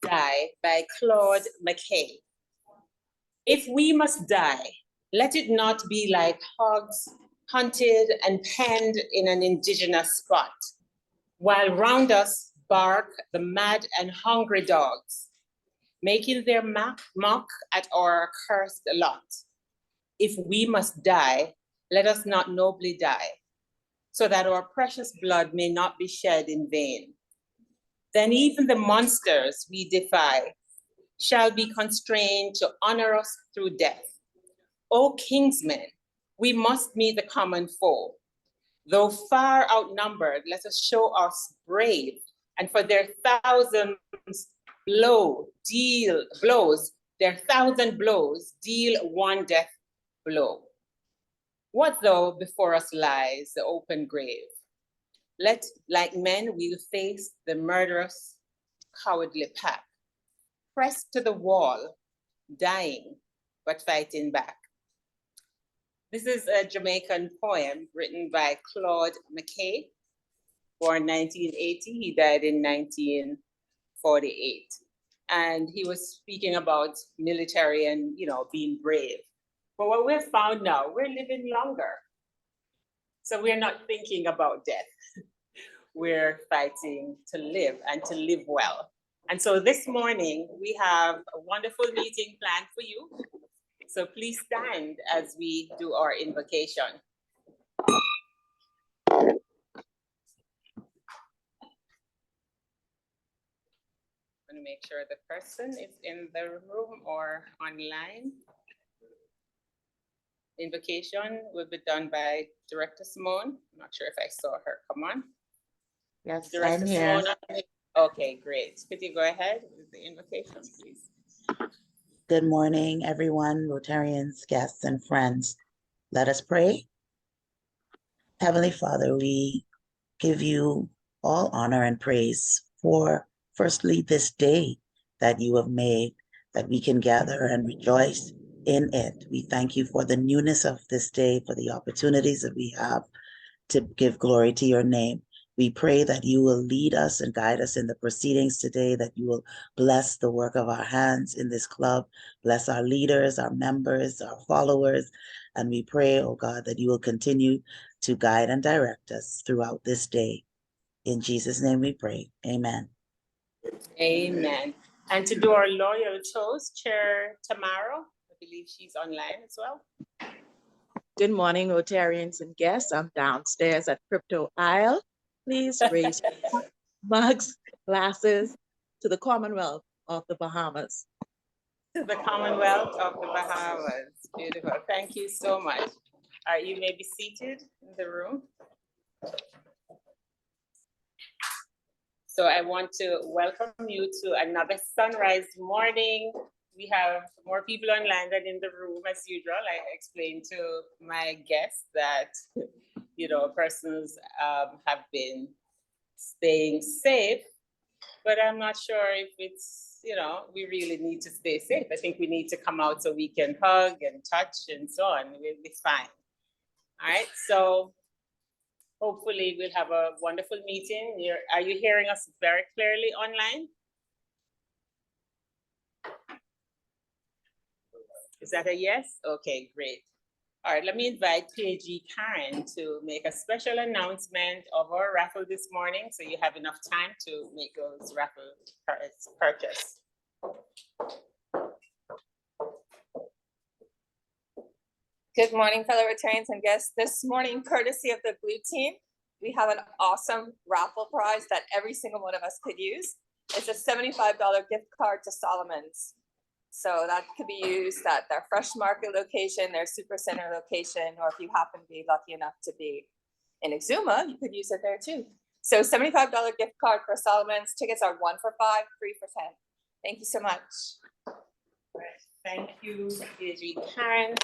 Die by Claude McKay. If we must die, let it not be like hogs hunted and penned in an indigenous spot, while round us bark the mad and hungry dogs, making their mock at our cursed lot. If we must die, let us not nobly die, so that our precious blood may not be shed in vain. Then even the monsters we defy shall be constrained to honor us through death. O kingsmen, we must meet the common foe. Though far outnumbered, let us show us brave, and for their thousand blows, deal one death blow. What though before us lies the open grave? Let, like men, we'll face the murderous, cowardly pack, pressed to the wall, dying, but fighting back. This is a Jamaican poem written by Claude McKay, born 1980. He died in 1948. And he was speaking about military and, being brave. But what we've found now, we're living longer. So we're not thinking about death. We're fighting to live and to live well. And so this morning, we have a wonderful meeting planned for you. So please stand as we do our invocation. I want to make sure the person is in the room or online. Invocation will be done by Director Simone. I'm not sure if I saw her come on. Yes, Director I'm here. Simone. Okay, great. Could you go ahead with the invocation, please? Good morning, everyone, Rotarians, guests, and friends. Let us pray. Heavenly Father, we give you all honor and praise for, firstly, this day that you have made, that we can gather and rejoice in it. We thank you for the newness of this day, for the opportunities that we have to give glory to your name. We pray that you will lead us and guide us in the proceedings today, that you will bless the work of our hands in this club, bless our leaders, our members, our followers, and we pray, oh God, that you will continue to guide and direct us throughout this day. In Jesus' name we pray, amen. Amen. And to do our loyal toast, Chair Tamaro, I believe she's online as well. Good morning, Rotarians and guests. I'm downstairs at Crypto Isle. Please raise mugs, glasses to the Commonwealth of the Bahamas. To the Commonwealth of the Bahamas. Beautiful. Thank you so much. All right, you may be seated in the room. So I want to welcome you to another sunrise morning. We have more people online than in the room as usual. I explained to my guests that, persons have been staying safe, but I'm not sure if it's, we really need to stay safe. I think we need to come out so we can hug and touch and so on. We'll be fine. All right, so hopefully we'll have a wonderful meeting. Are you hearing us very clearly online? Is that a yes? Okay, great. All right, let me invite PAG Karen to make a special announcement of our raffle this morning, so you have enough time to make those raffle purchase. Good morning, fellow Rotarians and guests. This morning, courtesy of the Blue Team, we have an awesome raffle prize that every single one of us could use. It's a $75 gift card to Solomon's. So that could be used at their Fresh Market location, their Super Center location, or if you happen to be lucky enough to be in Exuma, you could use it there too. So $75 gift card for Solomon's. Tickets are 1 for 5, 3 for 10. Thank you so much. Thank you, PAG Karen.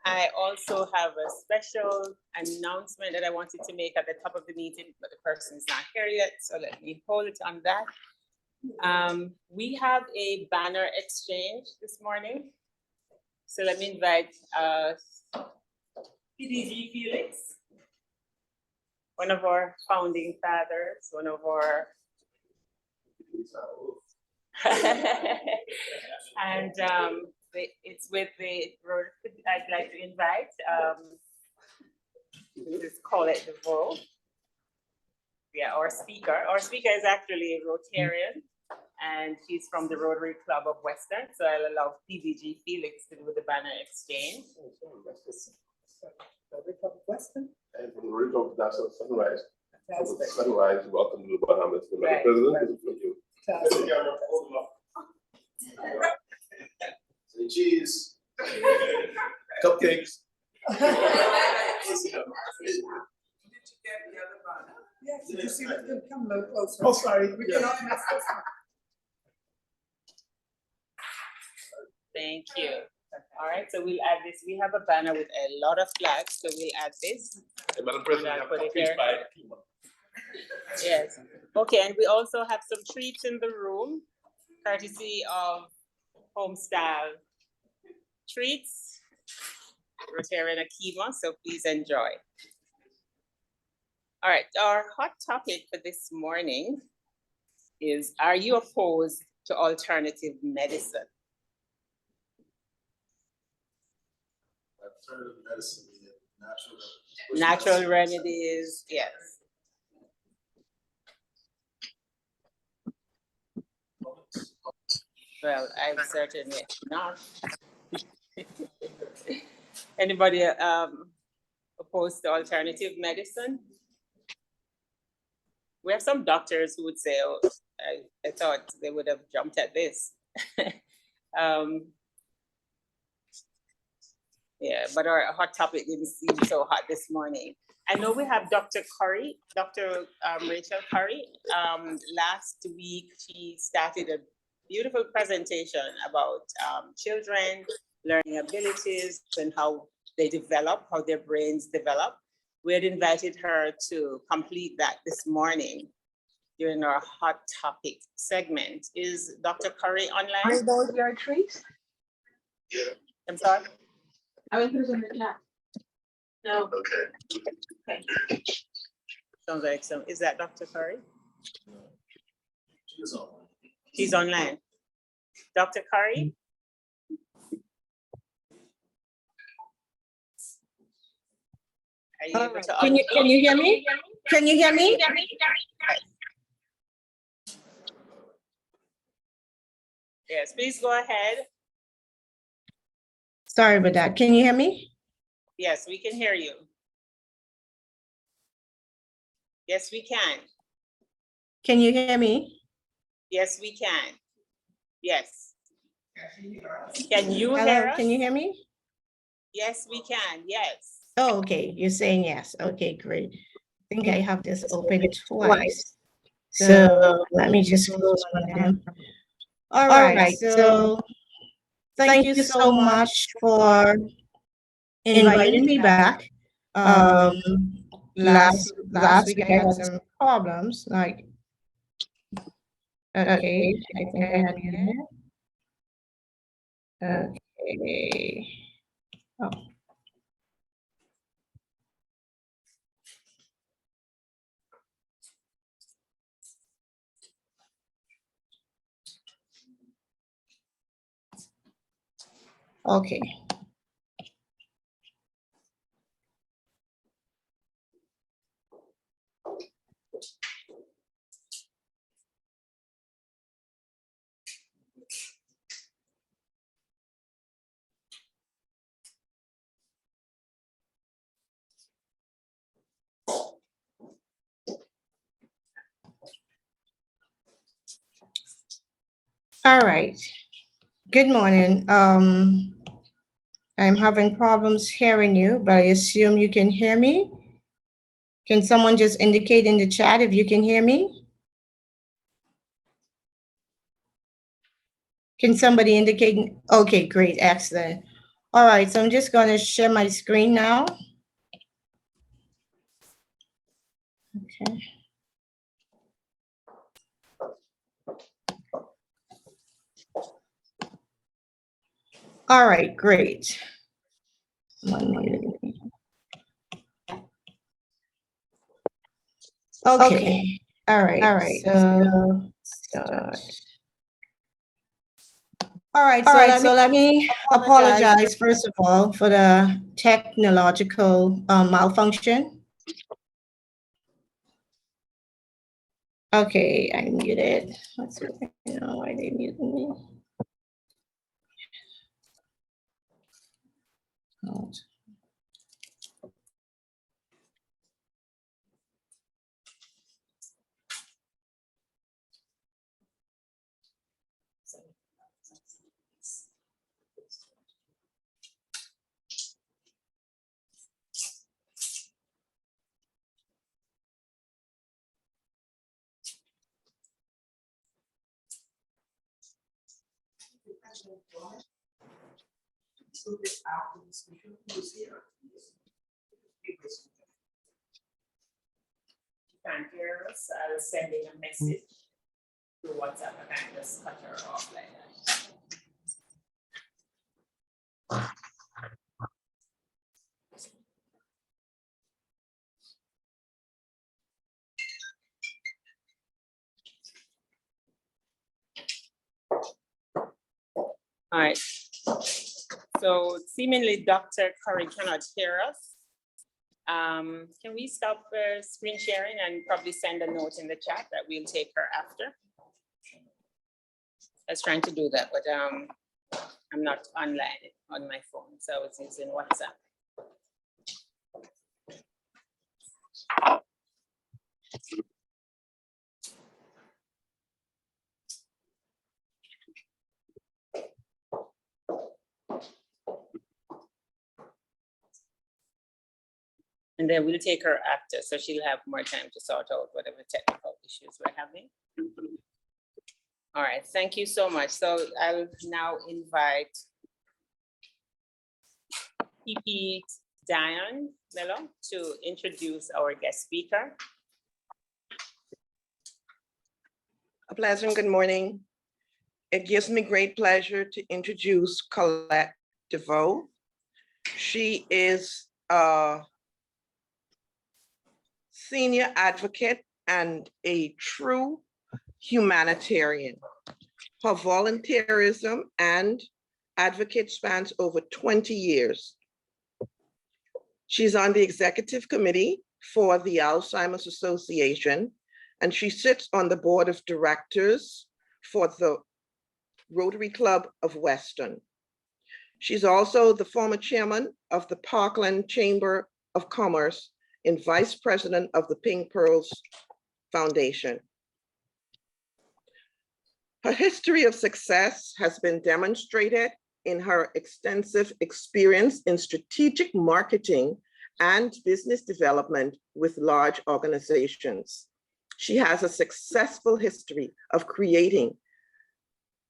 I also have a special announcement that I wanted to make at the top of the meeting, but the person is not here yet, so let me hold it on that. We have a banner exchange this morning. So let me invite PDG Felix, one of our founding fathers, one of our And it's with the road. I'd like to invite Mrs. Corlette Deveaux. Yeah, our speaker. Our speaker is actually a Rotarian, and she's from the Rotary Club of Western. So I'll allow PVG Felix to do the banner exchange. Rotary Club of Western. And from the Rotary Club of National Sunrise. Fantastic. Sunrise, welcome to the Bahamas. The Right. President, this is for you. Fantastic. Say cheese. Cupcakes. Yes, did you see that? Come a little closer. Oh, sorry. We cannot mess this up. Thank you. All right, so we'll add this. We have a banner with a lot of flags, so we'll add this. And Madam President, And have I'll put it cupcakes here. by. Yes. Okay, and we also have some treats in the room, courtesy of Homestyle Treats, Rotarian Akima, so please enjoy. All right, our hot topic for this morning is, are you opposed to alternative medicine? Alternative medicine, Natural remedies, yes. Well, I'm certainly not. Anybody opposed to alternative medicine? We have some doctors who would say, oh, I thought they would have jumped at this. Yeah, but our hot topic didn't seem so hot this morning. I know we have Dr. Curry, Dr. Rachel Curry. Last week, she started a beautiful presentation about children, learning abilities, and how they develop, how their brains develop. We had invited her to complete that this morning during our hot topic segment. Is Dr. Curry online? Are those your treats? I'm sorry? I will put it in the chat. No. Okay. Sounds like some. Is that Dr. Curry? She's on. She's online. Dr. Curry? Are you able to? Can you hear me? Can you hear me? Yes, please go ahead. Sorry about that. Can you hear me? Yes, we can hear you. Yes, we can. Can you hear me? Yes, we can. Yes. Can you hear Hello, us? can you hear me? Yes, we can. Yes. Oh, okay. You're saying yes. Okay, great. I think I have this open twice. So let me just close one of them. All right. So thank you so much for inviting me back. Last week I had some problems, like, okay, I think I had you there. Okay. Oh. Okay. All right. Good morning. I'm having problems hearing you, but I assume you can hear me. Can someone just indicate in the chat if you can hear me? Can somebody indicate? Okay, great, excellent. All right, so I'm just going to share my screen now. Okay. All right, great. One minute. Okay. All right. So start. All right, so let me apologize first of all for the technological malfunction. Okay, I muted. Let's see. You know why they muted me. Hold. Can't hear us, I was sending a message through WhatsApp, I can't just cut her off like that. All right. So seemingly Dr. Curry cannot hear us. Can we stop screen sharing and probably send a note in the chat that we'll take her after? I was trying to do that, but I'm not online on my phone, so I was using WhatsApp. And then we'll take her after, so she'll have more time to sort out whatever technical issues we're having. All right, thank you so much. So I'll now invite PP Diane Mello to introduce our guest speaker. A pleasant good morning. It gives me great pleasure to introduce Corlette Deveaux. She is a senior advocate and a true humanitarian. Her volunteerism and advocate spans over 20 years. She's on the executive committee for the Alzheimer's Association, and she sits on the board of directors for the Rotary Club of Weston. She's also the former chairman of the Parkland Chamber of Commerce and vice president of the Pink Pearls Foundation. Her history of success has been demonstrated in her extensive experience in strategic marketing and business development with large organizations. She has a successful history of creating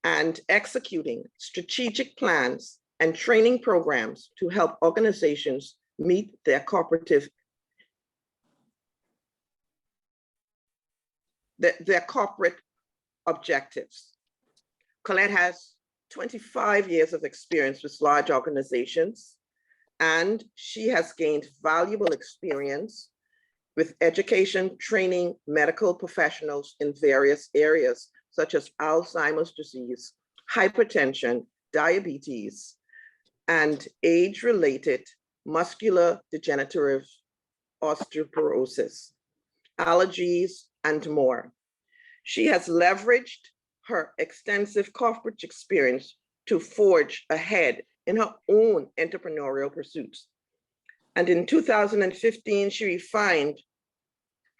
and executing strategic plans and training programs to help organizations meet their corporate objectives. Corlette has 25 years of experience with large organizations, and she has gained valuable experience with education, training medical professionals in various areas, such as Alzheimer's disease, hypertension, diabetes, and age-related muscular degenerative osteoporosis, allergies, and more. She has leveraged her extensive corporate experience to forge ahead in her own entrepreneurial pursuits. And in 2015, she refined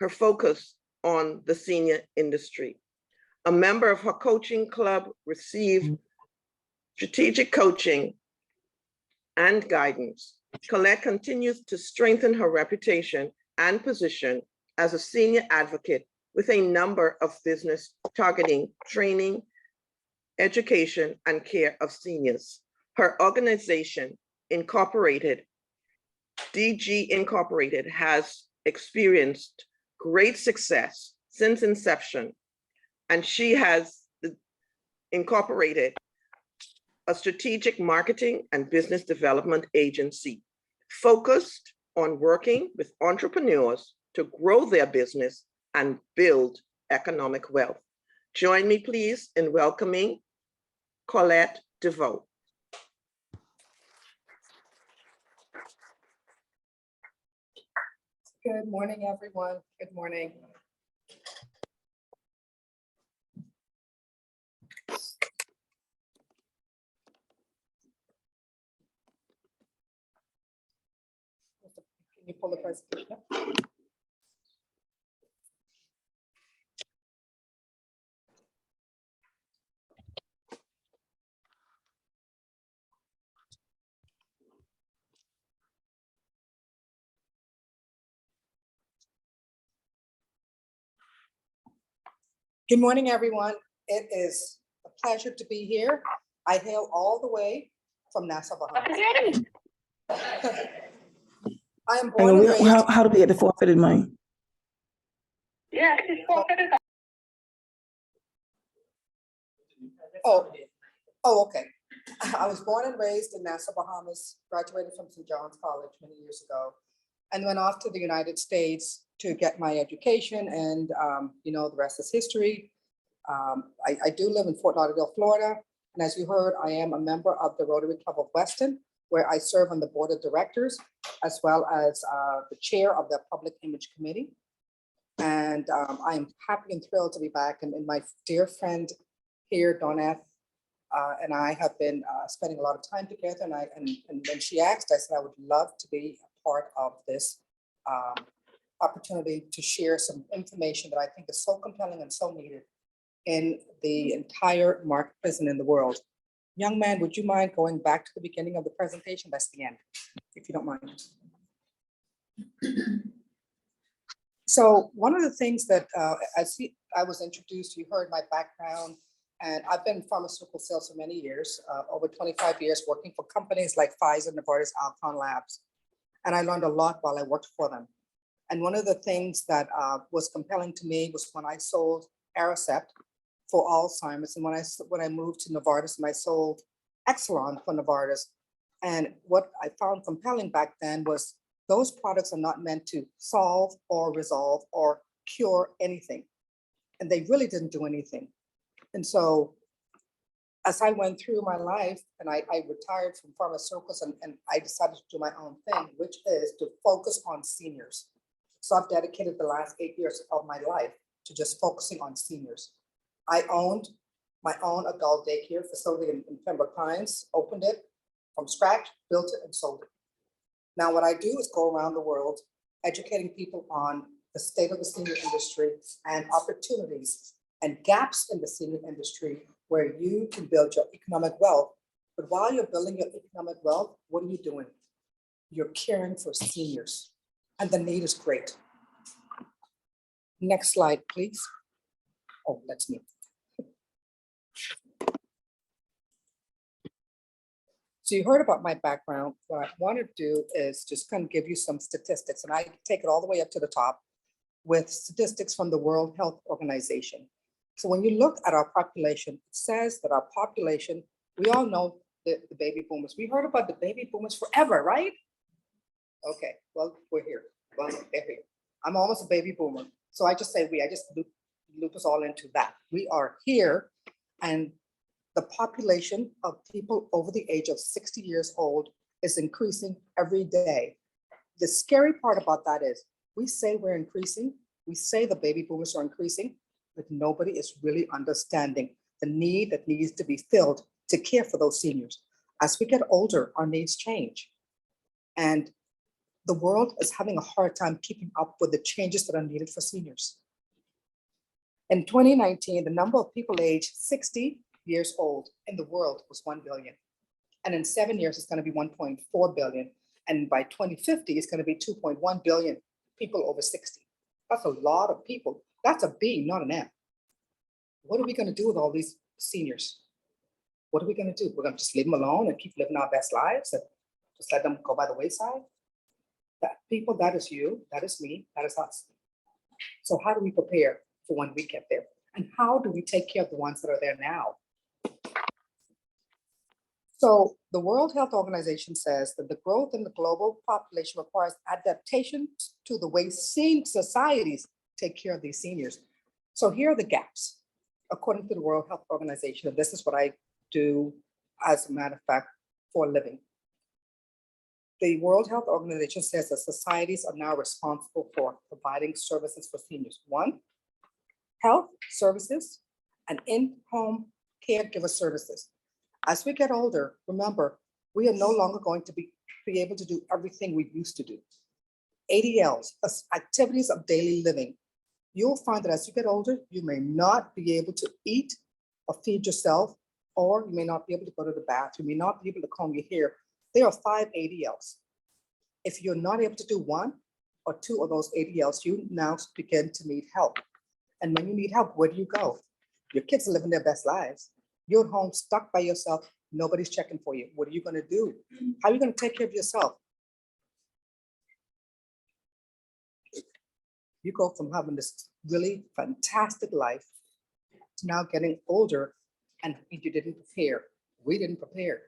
her focus on the senior industry. A member of her coaching club received strategic coaching and guidance. Corlette continues to strengthen her reputation and position as a senior advocate with a number of business targeting training, education, and care of seniors. Her organization, Incorporated, DG Incorporated, has experienced great success since inception, and she has incorporated a strategic marketing and business development agency focused on working with entrepreneurs to grow their business and build economic wealth. Join me, please, in welcoming Corlette Deveaux. Good morning, everyone. Good morning. Can you pull the presentation up? Good morning, everyone. It is a pleasure to be here. I hail all the way from Nassau, Bahamas. I am born and raised. How do we get the forfeited money? Oh, okay. I was born and raised in Nassau, Bahamas, graduated from St. John's College many years ago, and went off to the United States to get my education, and the rest is history. I do live in Fort Lauderdale, Florida, and as you heard, I am a member of the Rotary Club of Weston, where I serve on the board of directors, as well as the chair of the Public Image Committee. And I am happy and thrilled to be back, and my dear friend here, Donette, and I have been spending a lot of time together, and when she asked, I said I would love to be a part of this opportunity to share some information that I think is so compelling and so needed in the entire market prison in the world. Young man, would you mind going back to the beginning of the presentation? That's the end, if you don't mind. So one of the things that I was introduced, you heard my background, and I've been in pharmaceutical sales for many years, over 25 years, working for companies like Pfizer, Novartis, Alcon Labs. And I learned a lot while I worked for them. And one of the things that was compelling to me was when I sold Aricept for Alzheimer's, and when I moved to Novartis and I sold Exelon for Novartis. And what I found compelling back then was those products are not meant to solve or resolve or cure anything. And they really didn't do anything. And so as I went through my life and I retired from pharmaceuticals and I decided to do my own thing, which is to focus on seniors. So I've dedicated the last 8 years of my life to just focusing on seniors. I owned my own adult daycare facility in Pembroke Pines, opened it from scratch, built it and sold it. Now what I do is go around the world educating people on the state of the senior industry and opportunities and gaps in the senior industry where you can build your economic wealth. But while you're building your economic wealth, what are you doing? You're caring for seniors, and the need is great. Next slide, please. Oh, that's me. So you heard about my background. What I want to do is just kind of give you some statistics, and I take it all the way up to the top with statistics from the World Health Organization. So when you look at our population, it says that our population, we all know the baby boomers. We heard about the baby boomers forever, right? Okay, well, we're here. Well, they're here. I'm almost a baby boomer. So I just say I just loop us all into that. We are here, and the population of people over the age of 60 years old is increasing every day. The scary part about that is we say we're increasing, we say the baby boomers are increasing, but nobody is really understanding the need that needs to be filled to care for those seniors. As we get older, our needs change. And the world is having a hard time keeping up with the changes that are needed for seniors. In 2019, the number of people aged 60 years old in the world was 1 billion. And in 7 years, it's going to be 1.4 billion. And by 2050, it's going to be 2.1 billion people over 60. That's a lot of people. That's a B, not an M. What are we going to do with all these seniors? What are we going to do? We're going to just leave them alone and keep living our best lives and just let them go by the wayside? That people, that is you, that is me, that is us. So how do we prepare for when we get there? And how do we take care of the ones that are there now? So the World Health Organization says that the growth in the global population requires adaptation to the way societies take care of these seniors. So here are the gaps, according to the World Health Organization, and this is what I do as a matter of fact, for a living. The World Health Organization says that societies are now responsible for providing services for seniors. One, health services and in-home caregiver services. As we get older, remember, we are no longer going to be able to do everything we used to do. ADLs, activities of daily living. You'll find that as you get older, you may not be able to eat or feed yourself, or you may not be able to go to the bathroom, you may not be able to comb your hair. There are 5 ADLs. If you're not able to do 1 or 2 of those ADLs, you now begin to need help. And when you need help, where do you go? Your kids are living their best lives. You're at home stuck by yourself. Nobody's checking for you. What are you going to do? How are you going to take care of yourself? You go from having this really fantastic life to now getting older, and you didn't prepare. We didn't prepare.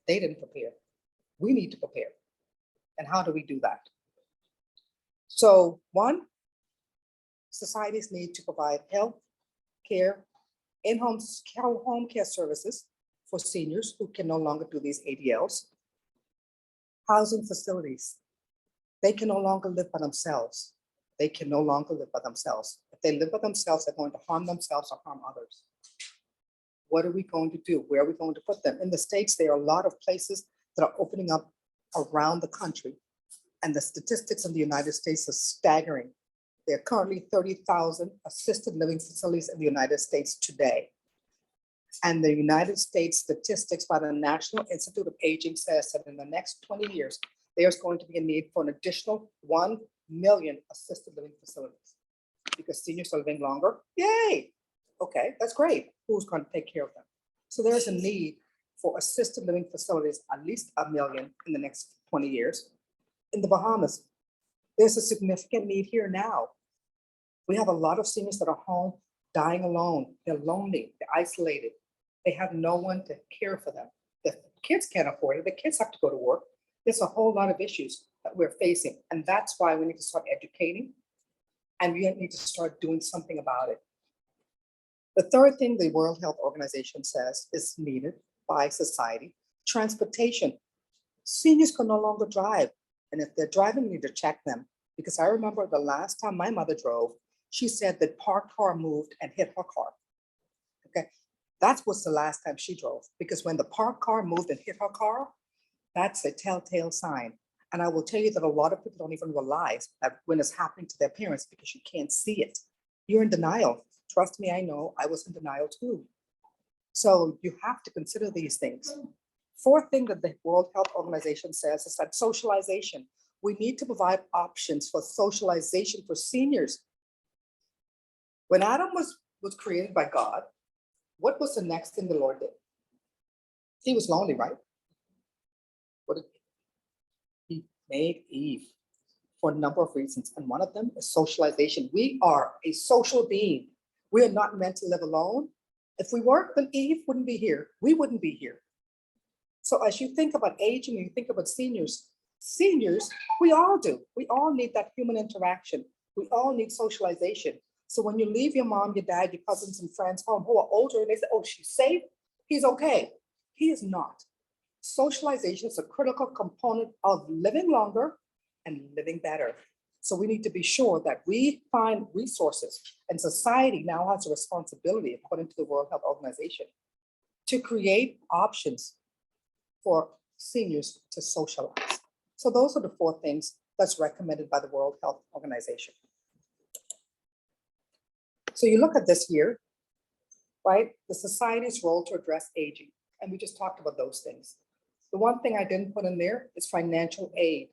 They didn't prepare. We need to prepare. And how do we do that? So 1, societies need to provide health care, in-home home care services for seniors who can no longer do these ADLs. Housing facilities. They can no longer live by themselves. They can no longer live by themselves. If they live by themselves, they're going to harm themselves or harm others. What are we going to do? Where are we going to put them? In the States, there are a lot of places that are opening up around the country. And the statistics in the United States are staggering. There are currently 30,000 assisted living facilities in the United States today. And the United States statistics by the National Institute of Aging says that in the next 20 years, there's going to be a need for an additional 1 million assisted living facilities because seniors are living longer. Yay! Okay, that's great. Who's going to take care of them? So there's a need for assisted living facilities, at least 1 million in the next 20 years. In the Bahamas, there's a significant need here now. We have a lot of seniors that are home dying alone. They're lonely, they're isolated. They have no one to care for them. The kids can't afford it. The kids have to go to work. There's a whole lot of issues that we're facing. And that's why we need to start educating and we need to start doing something about it. The third thing the World Health Organization says is needed by society, transportation. Seniors can no longer drive. And if they're driving, we need to check them. Because I remember the last time my mother drove, she said that parked car moved and hit her car. Okay, that was the last time she drove. Because when the parked car moved and hit her car, that's a telltale sign. And I will tell you that a lot of people don't even realize that when it's happening to their parents because you can't see it. You're in denial. Trust me, I know, I was in denial too. So you have to consider these things. Fourth thing that the World Health Organization says is that socialization. We need to provide options for socialization for seniors. When Adam was created by God, what was the next thing the Lord did? He was lonely, right? What did he made Eve for a number of reasons. And one of them is socialization. We are a social being. We are not meant to live alone. If we weren't, then Eve wouldn't be here. We wouldn't be here. So as you think about aging, you think about seniors, we all do. We all need that human interaction. We all need socialization. So when you leave your mom, your dad, your cousins and friends home who are older and they say, oh, she's safe, he's okay. He is not. Socialization is a critical component of living longer and living better. So we need to be sure that we find resources, and society now has a responsibility, according to the World Health Organization, to create options for seniors to socialize. So those are the 4 things that's recommended by the World Health Organization. So you look at this here, right? The society's role to address aging. And we just talked about those things. The one thing I didn't put in there is financial aid.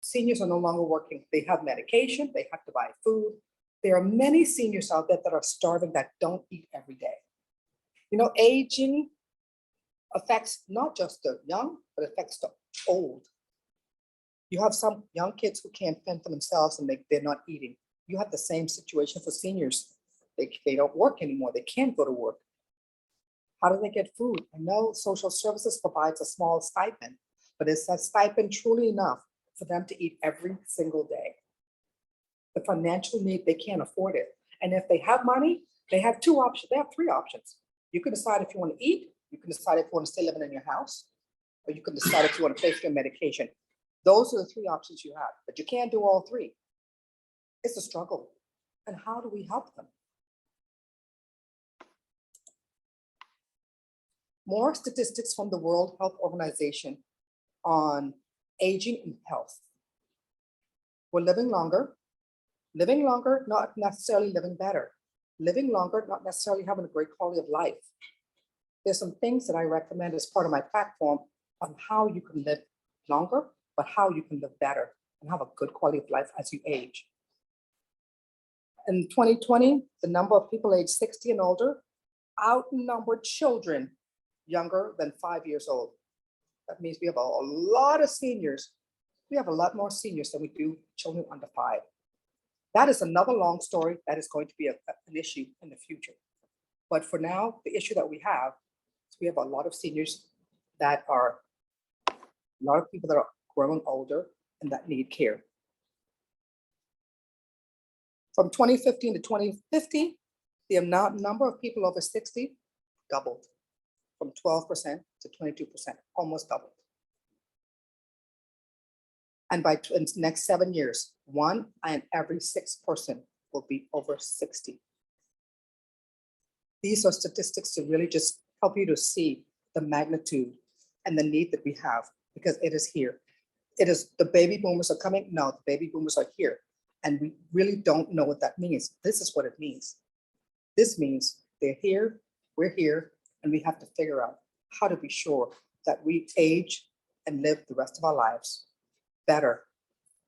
Seniors are no longer working. They have medication, they have to buy food. There are many seniors out there that are starving that don't eat every day. You know, aging affects not just the young, but affects the old. You have some young kids who can't fend for themselves and they're not eating. You have the same situation for seniors. They don't work anymore. They can't go to work. How do they get food? I know social services provides a small stipend, but is that stipend truly enough for them to eat every single day? The financial need, they can't afford it. And if they have money, they have 2 options. They have 3 options. You can decide if you want to eat, You can decide if you want to stay living in your house, or you can decide if you want to pay for your medication. Those are the three options you have, but you can't do all three. It's a struggle. And how do we help them? More statistics from the World Health Organization on aging and health. We're living longer, not necessarily living better, living longer, not necessarily having a great quality of life. There's some things that I recommend as part of my platform on how you can live longer, but how you can live better and have a good quality of life as you age. In 2020, the number of people aged 60 and older outnumbered children younger than 5 years old. That means we have a lot of seniors. We have a lot more seniors than we do children under 5. That is another long story that is going to be an issue in the future. But for now, the issue that we have is we have a lot of seniors that are, a lot of people that are growing older and that need care. From 2015 to 2050, the number of people over 60 doubled from 12% to 22%, almost doubled. And by the next 7 years, 1 in every 6 person will be over 60. These are statistics to really just help you to see the magnitude and the need that we have, because it is here. It is, the baby boomers are coming. No, the baby boomers are here. And we really don't know what that means. This is what it means. This means they're here, we're here, and we have to figure out how to be sure that we age and live the rest of our lives better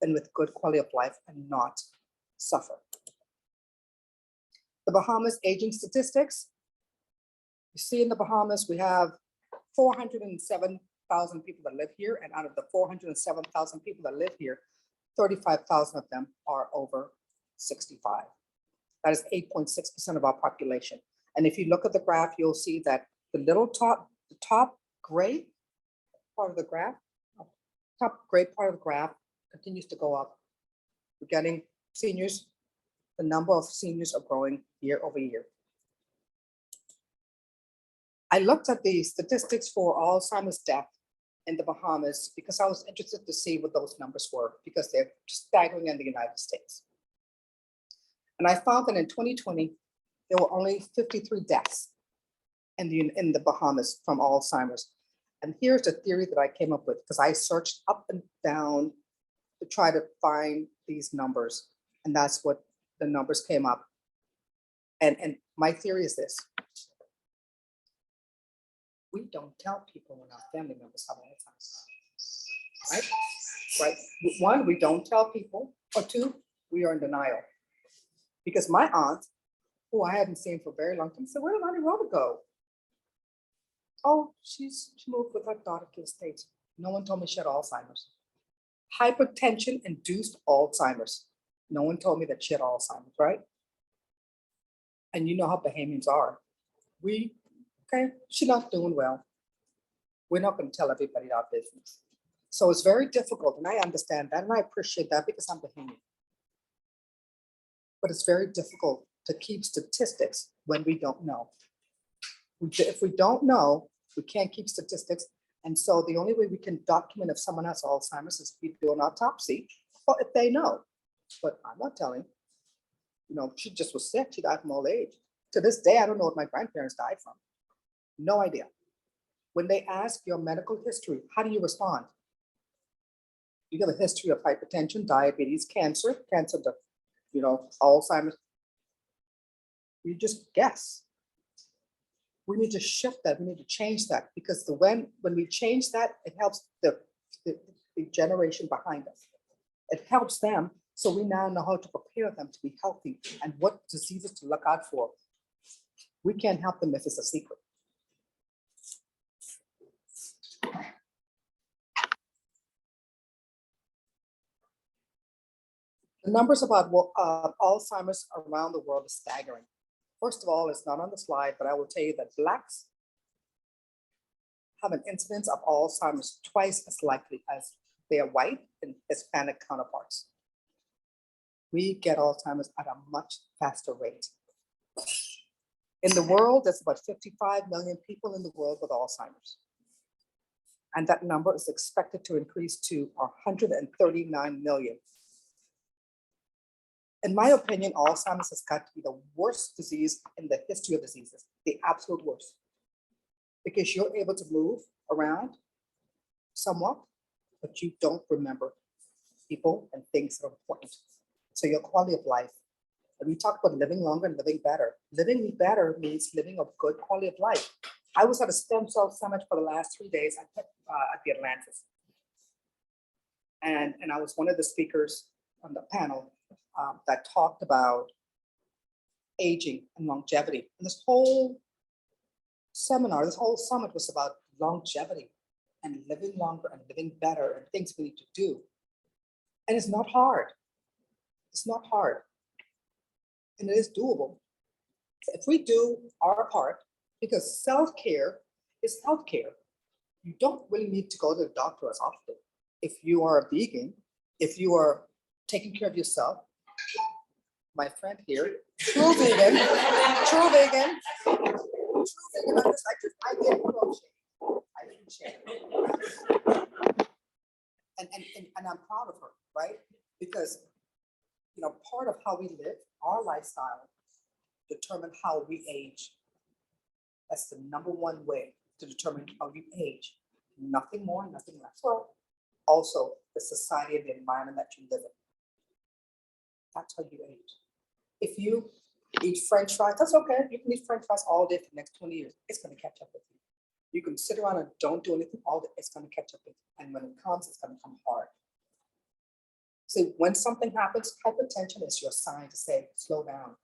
and with good quality of life and not suffer. The Bahamas aging statistics. You see in the Bahamas, we have 407,000 people that live here, and out of the 407,000 people that live here, 35,000 of them are over 65. That is 8.6% of our population. And if you look at the graph, you'll see that the top gray part of the graph, continues to go up. We're getting seniors, the number of seniors are growing year over year. I looked at the statistics for Alzheimer's death in the Bahamas because I was interested to see what those numbers were, because they're staggering in the United States. And I found that in 2020, there were only 53 deaths in the Bahamas from Alzheimer's. And here's the theory that I came up with, because I searched up and down to try to find these numbers. And that's what the numbers came up. And my theory is this. We don't tell people when our family members have Alzheimer's, right? Right. 1, we don't tell people, or 2, we are in denial. Because my aunt, who I hadn't seen for a very long time, said, "Where did Auntie Rhoda go?" "Oh, she moved with her daughter to the States." No one told me she had Alzheimer's. Hypertension induced Alzheimer's. No one told me that she had Alzheimer's, right? And you know how Bahamians are. Okay, she's not doing well. We're not going to tell everybody our business. So it's very difficult, and I understand that, and I appreciate that because I'm Bahamian. But it's very difficult to keep statistics when we don't know. If we don't know, we can't keep statistics. And so the only way we can document if someone has Alzheimer's is if we do an autopsy, or if they know. But I'm not telling. She just was sick. She died from old age. To this day, I don't know what my grandparents died from. No idea. When they ask your medical history, how do you respond? You have a history of hypertension, diabetes, cancer, Alzheimer's. You just guess. We need to shift that. We need to change that, because when we change that, it helps the generation behind us. It helps them, so we now know how to prepare them to be healthy and what diseases to look out for. We can't help them if it's a secret. The numbers about Alzheimer's around the world is staggering. First of all, it's not on the slide, but I will tell you that Blacks have an incidence of Alzheimer's twice as likely as their white and Hispanic counterparts. We get Alzheimer's at a much faster rate. In the world, there's about 55 million people in the world with Alzheimer's. And that number is expected to increase to 139 million. In my opinion, Alzheimer's has got to be the worst disease in the history of diseases, the absolute worst. Because you're able to move around somewhat, but you don't remember people and things that are important. So your quality of life, and we talk about living longer and living better. Living better means living a good quality of life. I was at a stem cell summit for the last 3 days at the Atlantis. And I was one of the speakers on the panel that talked about aging and longevity. And this whole seminar, this whole summit was about longevity and living longer and living better and things we need to do. And it's not hard. It's not hard. And it is doable. If we do our part, because self-care is healthcare. You don't really need to go to the doctor as often. If you are a vegan, if you are taking care of yourself, my friend here, true vegan, true vegan, I get crochet. I crochet. And I'm proud of her, right? Because, you know, part of how we live, our lifestyle, determine how we age. That's the number one way to determine how you age. Nothing more, nothing less. Well, also the society and the environment that you live in. That's how you age. If you eat French fries, that's okay. You can eat French fries all day for the next 20 years. It's going to catch up with you. You can sit around and don't do anything all day. It's going to catch up with you. And when it comes, it's going to come hard. See, when something happens, hypertension is your sign to say, slow down.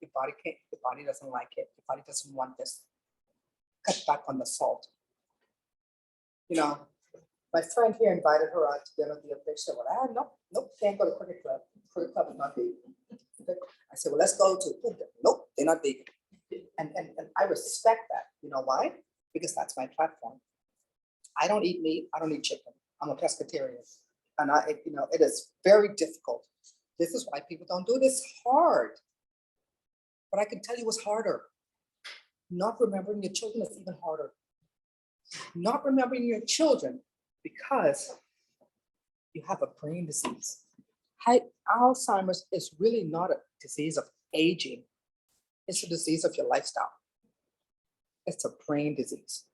Your body can't, your body doesn't like it. Your body doesn't want this. Cut back on the salt. You know, my friend here invited her out to dinner the other day. She said, well, nope, can't go to cricket club. Cricket club is not vegan. I said, well, let's go to, nope, they're not vegan. And I respect that. You know why? Because that's my platform. I don't eat meat. I don't eat chicken. I'm a pescatarian. And it is very difficult. This is why people don't do it. It's hard. But I can tell you what's harder. Not remembering your children is even harder. Not remembering your children because you have a brain disease. Alzheimer's is really not a disease of aging. It's a disease of your lifestyle. It's a brain disease.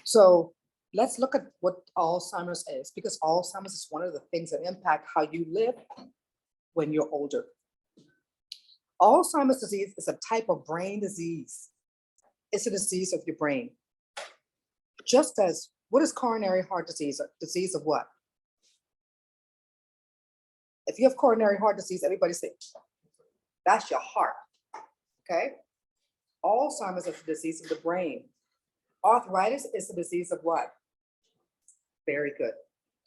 So let's look at what Alzheimer's is, because Alzheimer's is one of the things that impact how you live when you're older. Alzheimer's disease is a type of brain disease. It's a disease of your brain. Just as, what is coronary heart disease? A disease of what? If you have coronary heart disease, everybody say, that's your heart, okay? Alzheimer's is a disease of the brain. Arthritis is a disease of what? Very good.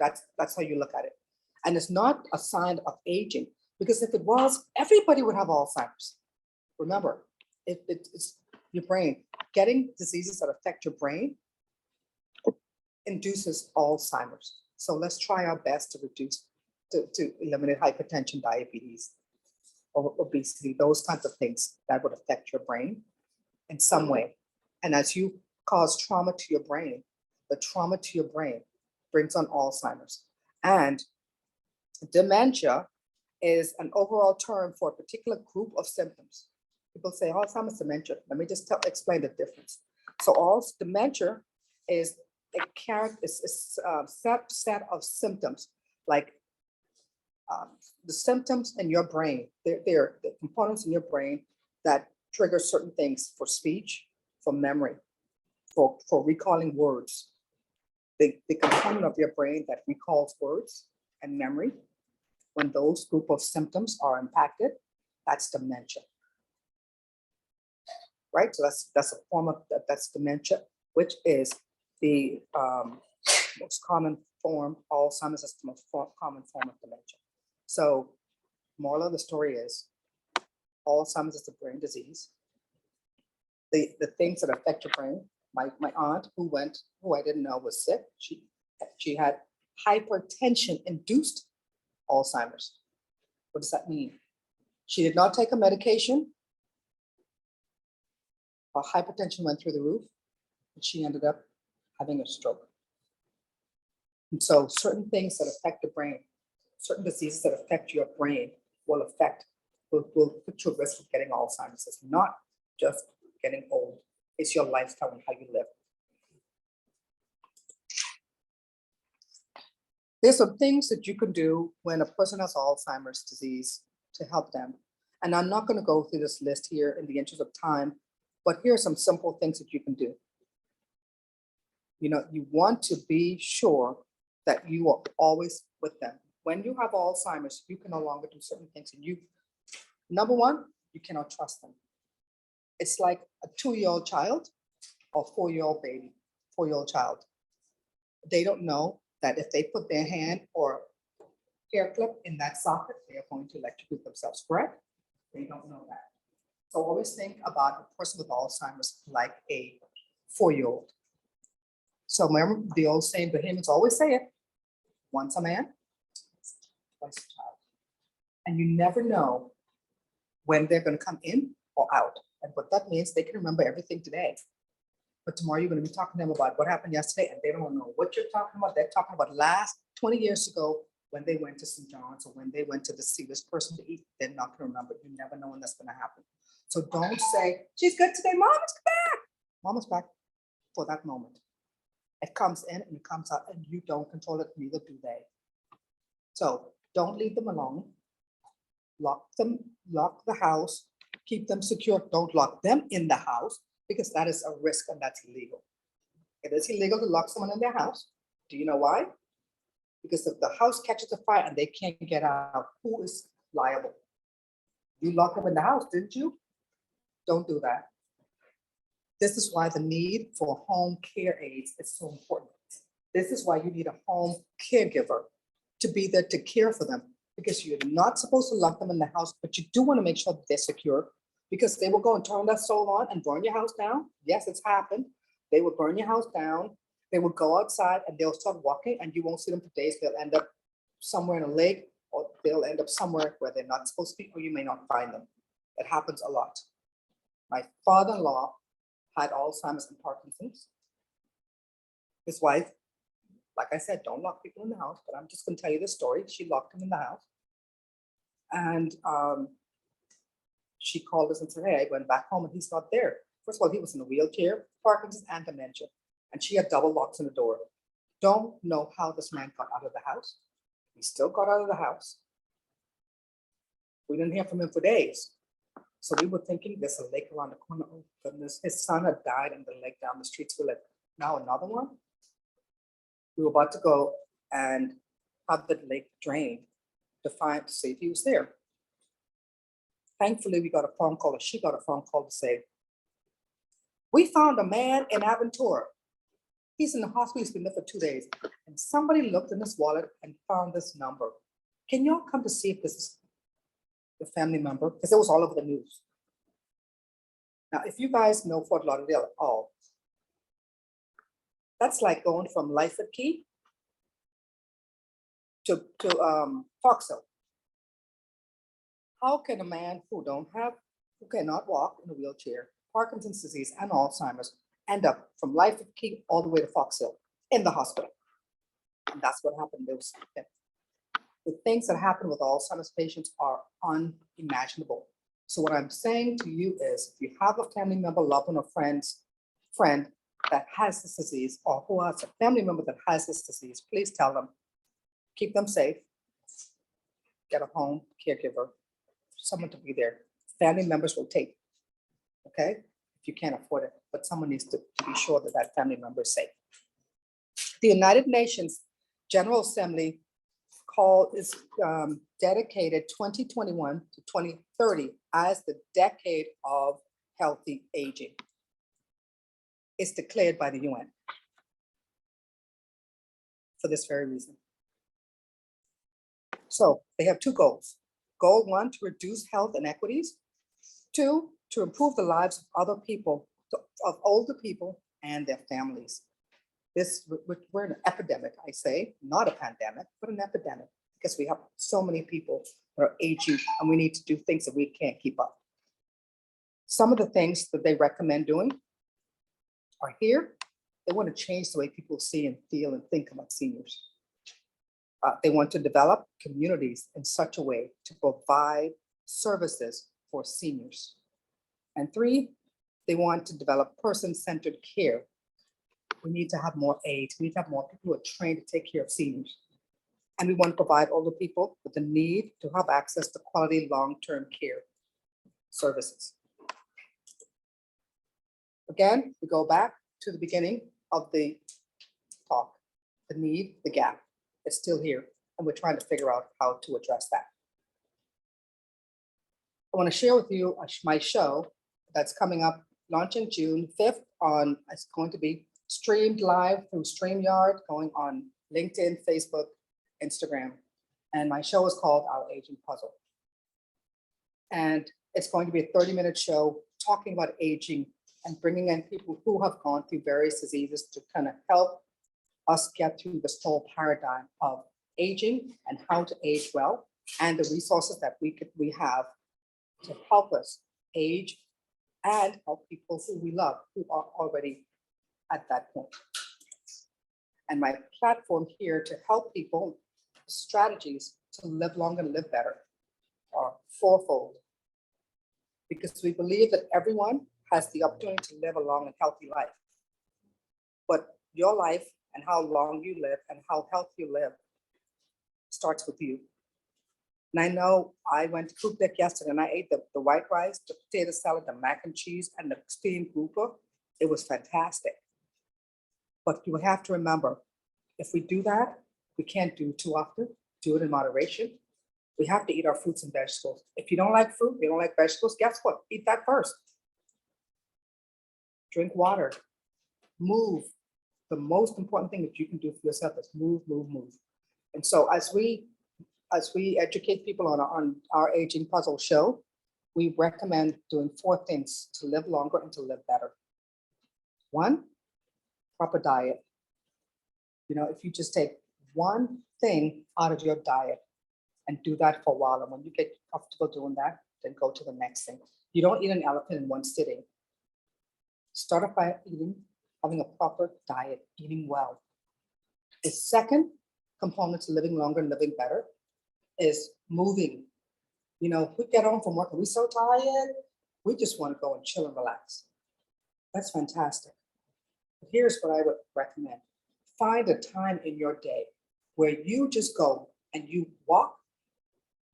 That's how you look at it. And it's not a sign of aging, because if it was, everybody would have Alzheimer's. Remember, it's your brain. Getting diseases that affect your brain induces Alzheimer's. So let's try our best to reduce, to eliminate hypertension, diabetes, or obesity, those kinds of things that would affect your brain in some way. And as you cause trauma to your brain, the trauma to your brain brings on Alzheimer's. And dementia is an overall term for a particular group of symptoms. People say Alzheimer's, dementia. Let me just explain the difference. So dementia is a set of symptoms, like the symptoms in your brain. They're the components in your brain that trigger certain things for speech, for memory, for recalling words. The component of your brain that recalls words and memory, when those group of symptoms are impacted, that's dementia. Right? So that's a form of, that's dementia, which is the most common form. Alzheimer's is the most common form of dementia. So moral of the story is Alzheimer's is a brain disease. The things that affect your brain, my aunt who I didn't know was sick, she had hypertension induced Alzheimer's. What does that mean? She did not take a medication. Her hypertension went through the roof, and she ended up having a stroke. And so certain things that affect the brain, certain diseases that affect your brain will put you at risk of getting Alzheimer's. It's not just getting old, it's your lifestyle and how you live. There's some things that you can do when a person has Alzheimer's disease to help them. And I'm not going to go through this list here in the interest of time, but here are some simple things that you can do. You know, you want to be sure that you are always with them. When you have Alzheimer's, you can no longer do certain things. And number one, you cannot trust them. It's like a 2-year-old child or 4-year-old baby, 4-year-old child. They don't know that if they put their hand or hair clip in that socket, they are going to electrocute themselves, correct? They don't know that. So always think about a person with Alzheimer's like a 4-year-old. So remember the old saying, Bahamians always say it, once a man, twice a child. And you never know when they're going to come in or out. And what that means, they can remember everything today. But tomorrow you're going to be talking to them about what happened yesterday, and they don't know what you're talking about. They're talking about last 20 years ago when they went to St. John's or when they went to see this person to eat. They're not going to remember. You never know when that's going to happen. So don't say, she's good today, Mama's back. Mama's back for that moment. It comes in and it comes out, and you don't control it, neither do they. So don't leave them alone. Lock the house, keep them secure. Don't lock them in the house because that is a risk and that's illegal. It is illegal to lock someone in their house. Do you know why? Because if the house catches a fire and they can't get out, who is liable? You locked them in the house, didn't you? Don't do that. This is why the need for home care aides is so important. This is why you need a home caregiver to be there to care for them, because you're not supposed to lock them in the house, but you do want to make sure that they're secure, because they will go and turn that stove on and burn your house down. Yes, it's happened. They will burn your house down. They will go outside and they'll start walking and you won't see them for days. They'll end up somewhere in a lake, or they'll end up somewhere where they're not supposed to be, or you may not find them. It happens a lot. My father-in-law had Alzheimer's and Parkinson's. His wife, like I said, don't lock people in the house, but I'm just going to tell you the story. She locked him in the house. And she called us and said, hey, I went back home and he's not there. First of all, he was in a wheelchair, Parkinson's and dementia. And she had double locks in the door. Don't know how this man got out of the house. He still got out of the house. We didn't hear from him for days. So we were thinking there's a lake around the corner. Oh goodness, his son had died in the lake down the street. So like, now another one. We were about to go and have the lake drained to see if he was there. Thankfully, we got a phone call, or she got a phone call to say, we found a man in Aventura. He's in the hospital, he's been there for 2 days. And somebody looked in his wallet and found this number. Can y'all come to see if this is the family member? Because it was all over the news. Now, if you guys know Fort Lauderdale at all, that's like going from Lyford Key to Fox Hill. How can a man who cannot walk in a wheelchair, Parkinson's disease and Alzheimer's, end up from Lyford Key all the way to Fox Hill in the hospital? And that's what happened. The things that happen with Alzheimer's patients are unimaginable. So what I'm saying to you is, if you have a family member, loved one, or friend that has this disease, or who has a family member that has this disease, please tell them, keep them safe, get a home caregiver, someone to be there. Family members will take, okay, if you can't afford it, but someone needs to be sure that that family member is safe. The United Nations General Assembly is dedicated 2021 to 2030 as the decade of healthy aging. It's declared by the UN for this very reason. So they have two goals. Goal 1, to reduce health inequities. 2, to improve the lives of other people, of older people and their families. We're in an epidemic, I say, not a pandemic, but an epidemic, because we have so many people that are aging and we need to do things that we can't keep up. Some of the things that they recommend doing are here. They want to change the way people see and feel and think about seniors. They want to develop communities in such a way to provide services for seniors. And 3, they want to develop person-centered care. We need to have more aides. We need to have more people who are trained to take care of seniors. And we want to provide older people with the need to have access to quality long-term care services. Again, we go back to the beginning of the talk, the need, the gap. It's still here, and we're trying to figure out how to address that. I want to share with you my show that's coming up, launching June 5th on, it's going to be streamed live through StreamYard, going on LinkedIn, Facebook, Instagram. And my show is called Our Aging Puzzle. And it's going to be a 30-minute show talking about aging and bringing in people who have gone through various diseases to kind of help us get through this whole paradigm of aging and how to age well, and the resources that we have to help us age and help people who we love, who are already at that point. And my platform here to help people strategies to live longer and live better are fourfold. Because we believe that everyone has the opportunity to live a long and healthy life. But your life and how long you live and how healthy you live starts with you. And I know I went to Coop Deck yesterday and I ate the white rice, the potato salad, the mac and cheese, and the steamed grouper. It was fantastic. But you have to remember, if we do that, we can't do it too often. Do it in moderation. We have to eat our fruits and vegetables. If you don't like fruit, you don't like vegetables, guess what? Eat that first. Drink water. Move. The most important thing that you can do for yourself is move, move, move. And so as we educate people on our Aging Puzzle show, we recommend doing 4 things to live longer and to live better. 1, proper diet. You know, if you just take one thing out of your diet and do that for a while, and when you get comfortable doing that, then go to the next thing. You don't eat an elephant in one sitting. Start off by having a proper diet, eating well. The second component to living longer and living better is moving. You know, we get home from work and we're so tired, we just want to go and chill and relax. That's fantastic. But here's what I would recommend. Find a time in your day where you just go and you walk,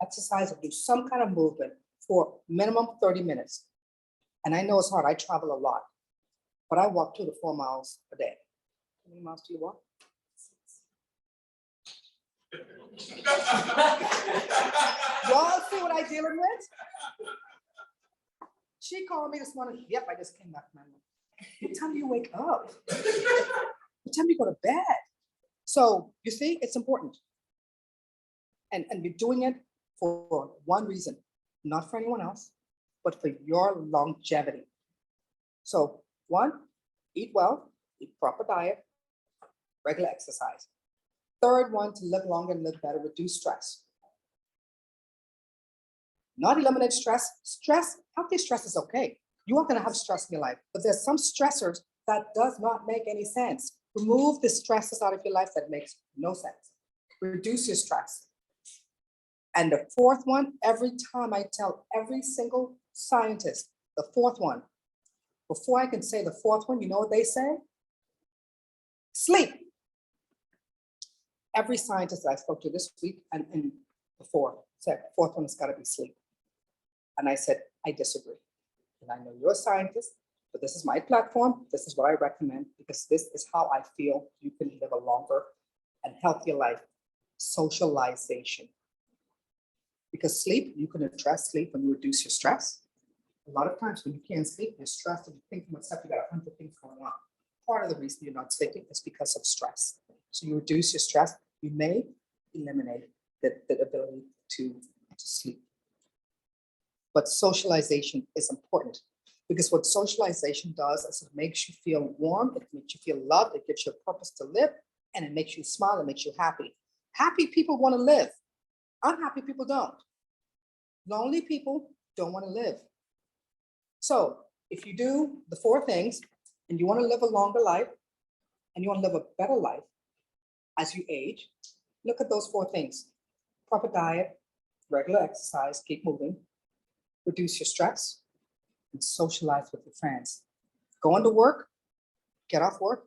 exercise, or do some kind of movement for minimum 30 minutes. And I know it's hard, I travel a lot, but I walk 2 to 4 miles a day. How many miles do you walk? Y'all see what I'm dealing with? She called me this morning. Yep, I just came back from my room. What time do you wake up? What time do you go to bed? So you see, it's important. And you're doing it for one reason, not for anyone else, but for your longevity. So 1, eat well, eat proper diet, regular exercise. Third one, to live longer and live better, reduce stress. Not eliminate stress. Stress, healthy stress is okay. You are gonna have stress in your life, but there's some stressors that does not make any sense. Remove the stresses out of your life that makes no sense. Reduce your stress. And the 4th one, every time I tell every single scientist, the 4th one, before I can say the 4th one, you know what they say? Sleep. Every scientist that I spoke to this week and before said, 4th one has got to be sleep. And I said, I disagree. And I know you're a scientist, but this is my platform. This is what I recommend because this is how I feel you can live a longer and healthier life. Socialization. Because sleep, you can address sleep when you reduce your stress. A lot of times when you can't sleep, you're stressed and you think to yourself, you got 100 things going on. Part of the reason you're not sleeping is because of stress. So you reduce your stress, you may eliminate the ability to sleep. But socialization is important because what socialization does is it makes you feel warm, it makes you feel loved, it gives you a purpose to live, and it makes you smile, it makes you happy. Happy people want to live. Unhappy people don't. Lonely people don't want to live. So if you do the 4 things and you want to live a longer life and you want to live a better life as you age, look at those 4 things. Proper diet, regular exercise, keep moving, reduce your stress, and socialize with your friends. Go into work, get off work,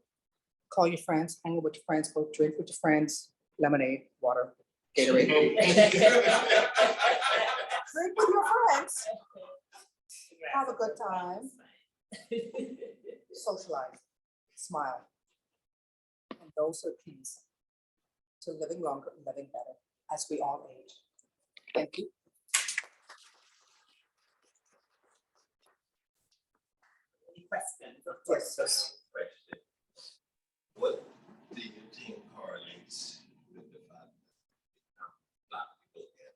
call your friends, hang out with your friends, go drink with your friends, lemonade, water, Gatorade. Drink with your friends. Have a good time. Socialize, smile. And those are keys to living longer and living better as we all age. Thank you. Any questions? Of Yes, course. Question. What do you think correlates with the fact that Black people get?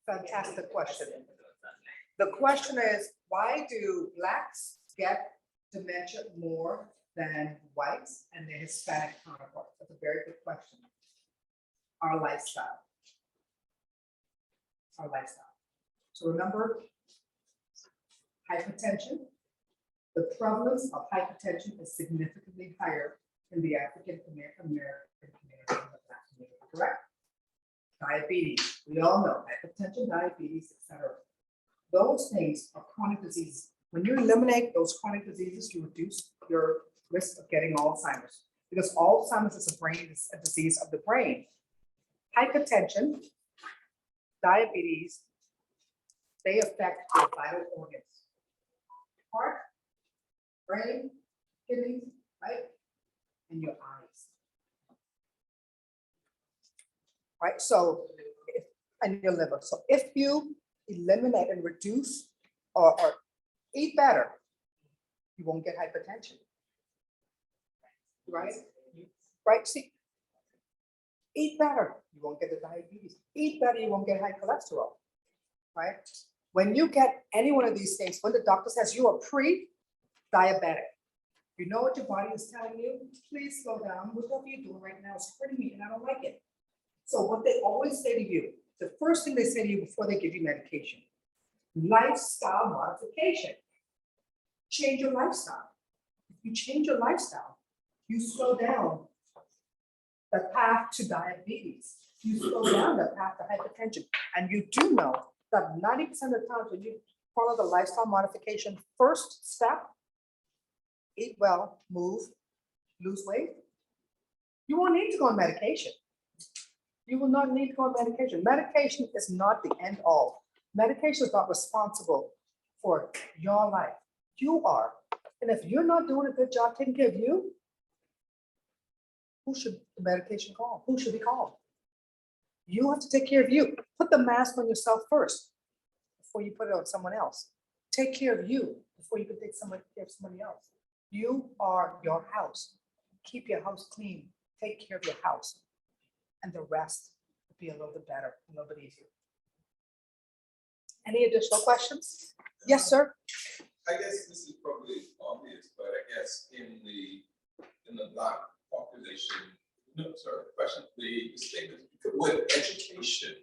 Fantastic question. The question is, why do Blacks get dementia more than whites and their Hispanic counterparts? That's a very good question. Our lifestyle. Our lifestyle. So remember, hypertension. The prevalence of hypertension is significantly higher in the African American community than the Black community, correct? Diabetes, we all know hypertension, diabetes, etc. Those things are chronic diseases. When you eliminate those chronic diseases, you reduce your risk of getting Alzheimer's, because Alzheimer's is a disease of the brain. Hypertension, diabetes, they affect your vital organs. Heart, brain, kidneys, right? And your eyes. Right, so, and your liver. So if you eliminate and reduce or eat better, you won't get hypertension. Right? Right, see, eat better, you won't get the diabetes. Eat better, you won't get high cholesterol. Right? When you get any one of these things, when the doctor says you are pre-diabetic, you know what your body is telling you? Please slow down. Whatever you're doing right now is hurting me and I don't like it. So what they always say to you, the first thing they say to you before they give you medication, lifestyle modification. Change your lifestyle. If you change your lifestyle, you slow down the path to diabetes. You slow down the path to hypertension. And you do know that 90% of the times when you follow the lifestyle modification first step, eat well, move, lose weight, you won't need to go on medication. You will not need to go on medication. Medication is not the end all. Medication is not responsible for your life. You are. And if you're not doing a good job taking care of you, who should the medication call? Who should be called? You have to take care of you. Put the mask on yourself first before you put it on someone else. Take care of you before you can take care of somebody else. You are your house. Keep your house clean. Take care of your house. And the rest will be a little bit better, a little bit easier. Any additional questions? Yes, sir. I guess this is probably obvious, but I guess in the Black population, no, sorry, question, the statement, would education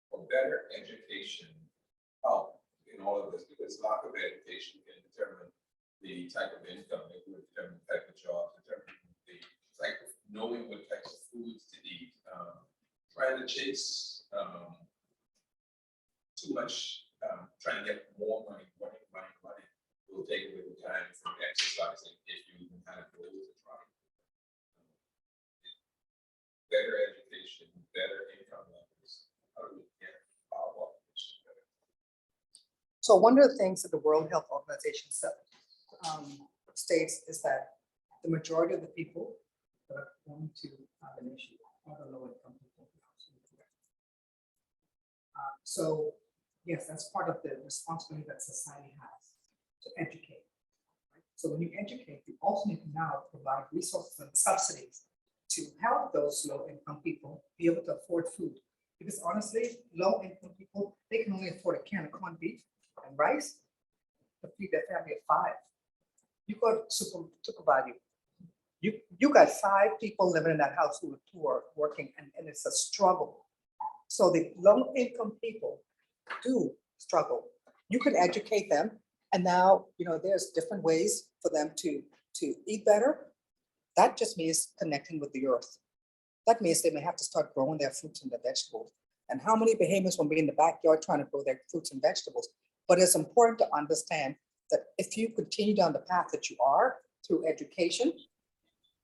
or better education help in all of this? Because lack of education can determine the type of income, it would determine the type of job, determine the type of knowing what types of foods to eat. Trying to chase too much, trying to get more money will take away the time from exercising if you even have goals to try. Better education, better income levels. How do we get our population better? So one of the things that the World Health Organization states is that the majority of the people that are going to have an issue are the low income people. So yes, that's part of the responsibility that society has to educate. Right? So when you educate, you also need to now provide resources and subsidies to help those low income people be able to afford food. Because honestly, low income people, they can only afford a can of corned beef and rice to feed their family of 5. You go to super value. You got 5 people living in that house who are working, and it's a struggle. So the low income people do struggle. You could educate them, and now, there's different ways for them to eat better. That just means connecting with the earth. That means they may have to start growing their fruits and their vegetables. And how many behemoths will be in the backyard trying to grow their fruits and vegetables? But it's important to understand that if you continue down the path that you are through education,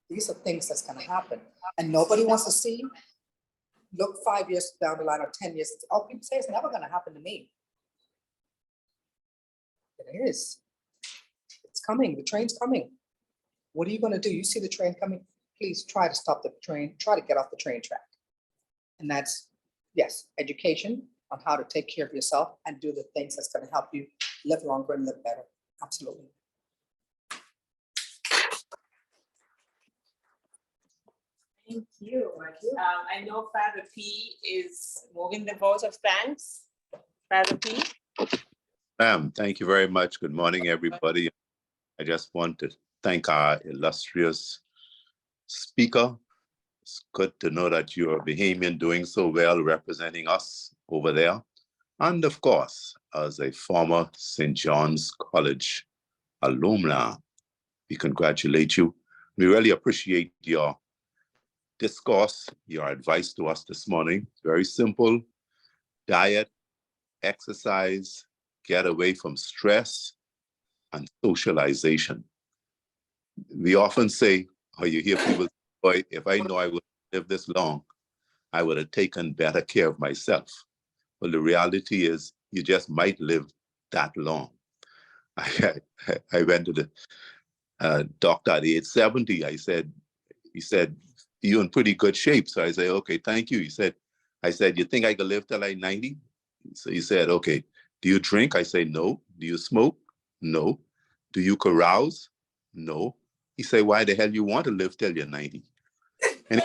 these are things that's going to happen. And nobody wants to see, look 5 years down the line or 10 years, people say it's never going to happen to me. It is. It's coming. The train's coming. What are you going to do? You see the train coming? Please try to stop the train. Try to get off the train track. And that's, yes, education on how to take care of yourself and do the things that's going to help you live longer and live better. Absolutely. Thank you. I know Father P is moving the vote of thanks. Father P. Ma'am, thank you very much. Good morning, everybody. I just want to thank our illustrious speaker. It's good to know that you're a Bahamian doing so well, representing us over there. And of course, as a former St. John's College alumni, we congratulate you. We really appreciate your discourse, your advice to us this morning. Very simple: diet, exercise, get away from stress, and socialization. We often say, or you hear people say, boy, if I know I would live this long, I would have taken better care of myself. Well, the reality is you just might live that long. I went to the doctor at age 70. He said, you're in pretty good shape. So I said, okay, thank you. I said, you think I could live till I'm 90? So he said, okay, do you drink? I say, no. Do you smoke? No. Do you carouse? No. He said, why the hell you want to live till you're 90? And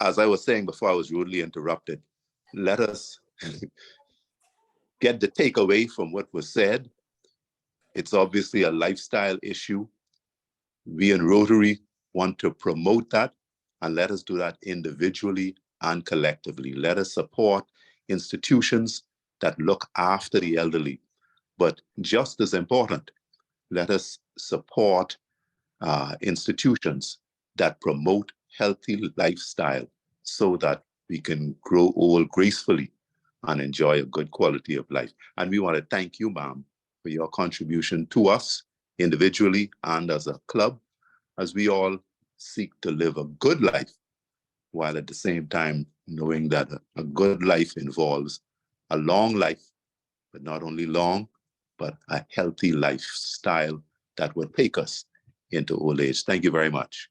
as I was saying before, I was rudely interrupted. Let us get the takeaway from what was said. It's obviously a lifestyle issue. We in Rotary want to promote that, and let us do that individually and collectively. Let us support institutions that look after the elderly. But just as important, let us support institutions that promote healthy lifestyle so that we can grow old gracefully and enjoy a good quality of life. And we want to thank you, ma'am, for your contribution to us individually and as a club, as we all seek to live a good life, while at the same time knowing that a good life involves a long life, but not only long, but a healthy lifestyle that will take us into old age. Thank you very much.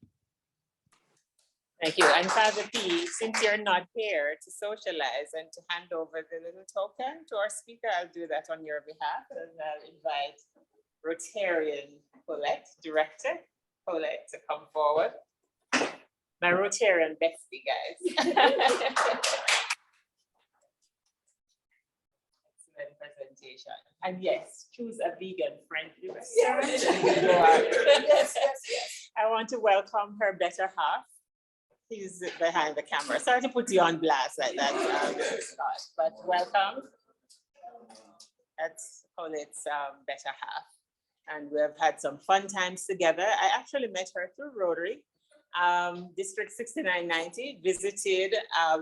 Thank you. And Father P, since you're not here to socialize and to hand over the little token to our speaker, I'll do that on your behalf. And I'll invite Rotarian Corlette, Director Corlette, to come forward. My Rotarian bestie, guys. Excellent presentation. And yes, choose a vegan friendly restaurant. Yes. I want to welcome her better half. He's behind the camera. Sorry to put you on blast like that, Scott, but welcome. That's Colette's better half. And we've had some fun times together. I actually met her through Rotary. District 6990 visited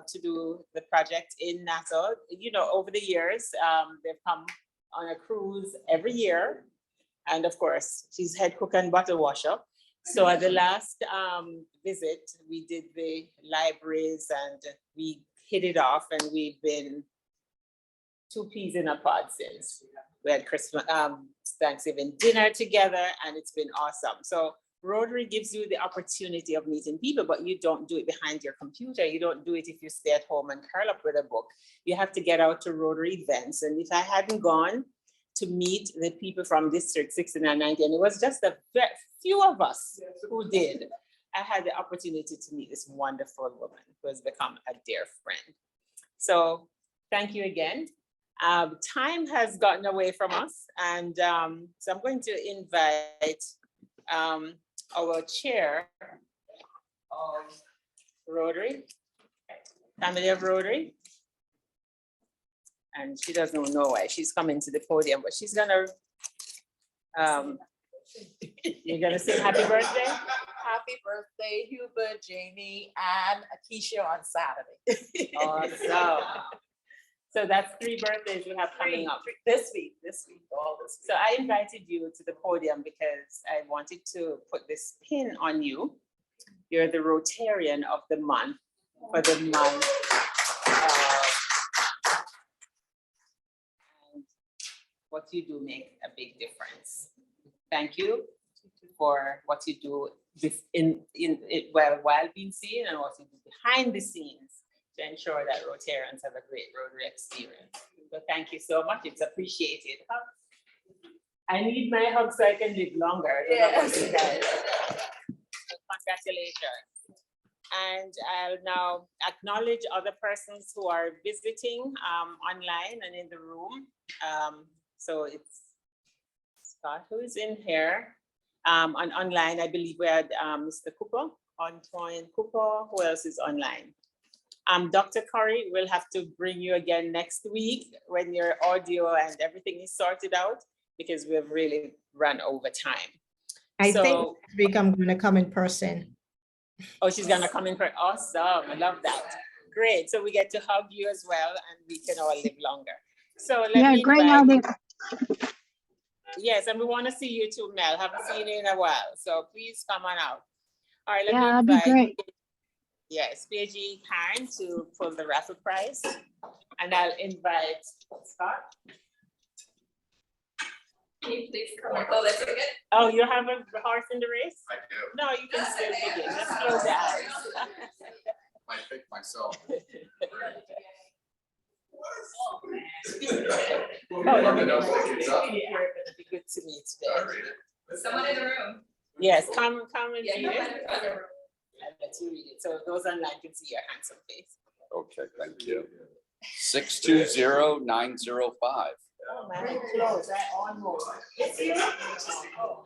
to do the project in Nassau. You know, over the years, they've come on a cruise every year. And of course, she's head cook and bottle washer. So at the last visit, we did the libraries and we hit it off, and we've been two peas in a pod since. We had Christmas, Thanksgiving dinner together, and it's been awesome. So Rotary gives you the opportunity of meeting people, but you don't do it behind your computer. You don't do it if you stay at home and curl up with a book. You have to get out to Rotary events. And if I hadn't gone to meet the people from District 6990, and it was just a few of us who did, I had the opportunity to meet this wonderful woman who has become a dear friend. So thank you again. Time has gotten away from us, and so I'm going to invite our chair of Rotary, family of Rotary, And she doesn't know why she's coming to the podium, but she's gonna, you're gonna sing happy birthday? Happy birthday, Hubert, Jamie, and Akeisha on Saturday. Awesome. So that's 3 birthdays we have coming up. This week, all this week. So I invited you to the podium because I wanted to put this pin on you. You're the Rotarian of the month for the month. And what you do makes a big difference. Thank you for what you do while being seen and what you do behind the scenes to ensure that Rotarians have a great Rotary experience. So thank you so much. It's appreciated. I need my hug so I can live longer. I don't know about you guys. Congratulations. And I'll now acknowledge other persons who are visiting online and in the room. So it's Scott who is in here. And online, I believe we had Mr. Cooper, Antoine Cooper. Who else is online? Dr. Curry, we'll have to bring you again next week when your audio and everything is sorted out, because we've really run over time. I think next week I'm gonna come in person. Oh, she's gonna come in for awesome. I love that. Great. So we get to hug you as well, and we can all live longer. So let me invite. Yes, and we want to see you too, Mel. Haven't seen you in a while, so please come on out. All right, let me invite. That'd be great. Yes, PG Karen to pull the raffle prize, and I'll invite Scott. Can you please come and pull the ticket? Oh, you have a horse in the race? I do. No, you can still begin. Just close the eyes. I pick myself. Oh, let me know. It'll be good to meet today. Someone in the room. Yes, come and read Yeah, it. I'll let you read it. So those online can see your handsome face. Okay, thank you. 620905. Oh, man, close. I almost. It's you? Oh.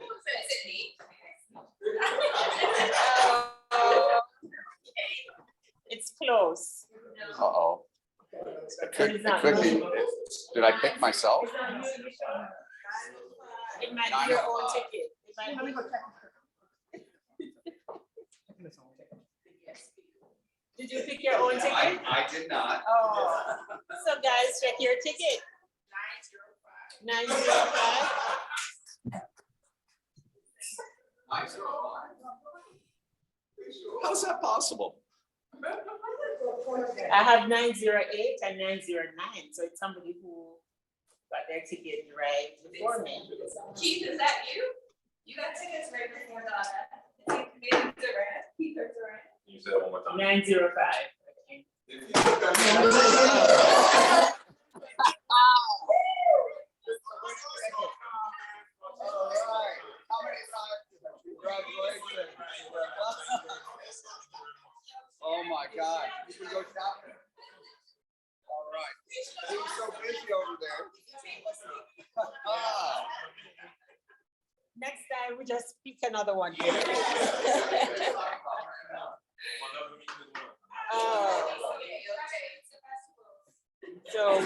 It's close. Uh-oh. It's not. Did I pick myself? It might be your own ticket. It might be. Did you pick your own ticket? I did not. Oh, so guys, check your ticket. 905. 905. How's that possible? I have 908 and 909, so it's somebody who got their ticket right before me. Keith, is that you? You got tickets right before the. Keith or Durant? Can you say that one more time? 905. Oh my God. You can go shopping. All right. He was so busy over there. Next time we just pick another one. So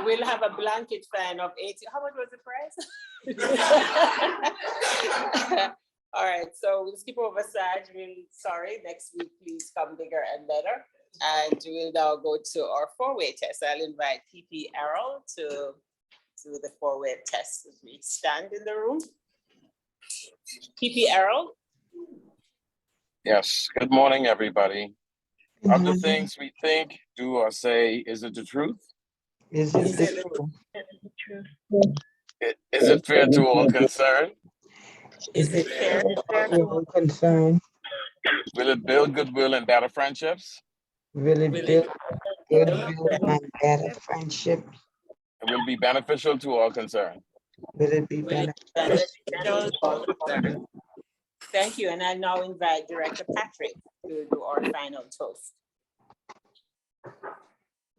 we'll have a blanket fan of 80. How much was the price? All right, so we'll skip over Saj. Sorry, next week, please come bigger and better. And we'll now go to our 4-way test. I'll invite PP Errol to the 4-way test as we stand in the room. PP Errol. Yes, good morning, everybody. Of the things we think, do, or say, is it the truth? Is it the truth? Is it fair to all concerned? Is it fair to all concerned? Will it build goodwill and better friendships? Will it build goodwill and better friendship? It will be beneficial to all concerned. Will it be beneficial? Thank you, and I now invite Director Patrick to do our final toast.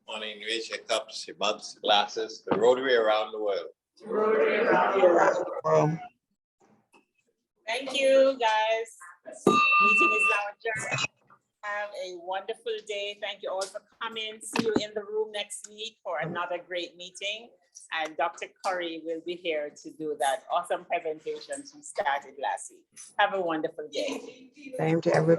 Morning, raise your cups, your mugs, glasses, the Rotary around the world. Rotary around the world. Thank you, guys. Meeting is now adjourned. Have a wonderful day. Thank you all for coming. See you in the room next week for another great meeting. And Dr. Curry will be here to do that awesome presentation she started last week. Have a wonderful day. Same to everybody.